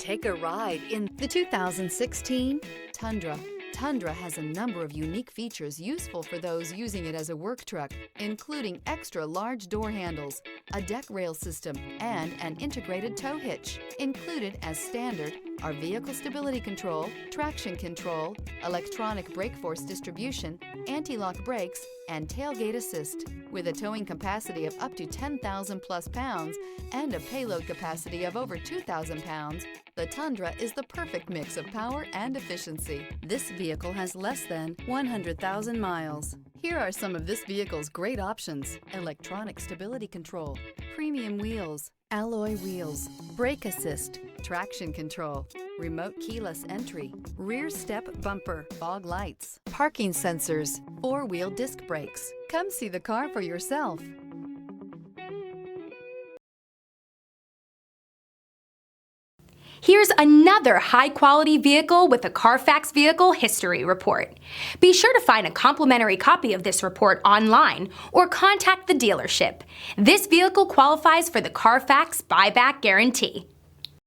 Take a ride in the 2016 Tundra. Tundra has a number of unique features useful for those using it as a work truck, including extra large door handles, a deck rail system, and an integrated tow hitch. Included as standard are vehicle stability control, traction control, electronic brake force distribution, anti-lock brakes, and tailgate assist. With a towing capacity of up to 10,000 plus pounds and a payload capacity of over 2,000 pounds, the Tundra is the perfect mix of power and efficiency. This vehicle has less than 100,000 miles. Here are some of this vehicle's great options: electronic stability control, premium wheels, alloy wheels, brake assist, traction control, remote keyless entry, rear step bumper, fog lights, parking sensors, four-wheel disc brakes. Come see the car for yourself. Here's another high-quality vehicle with a Carfax Vehicle History Report. Be sure to find a complimentary copy of this report online or contact the dealership. This vehicle qualifies for the Carfax Buyback Guarantee.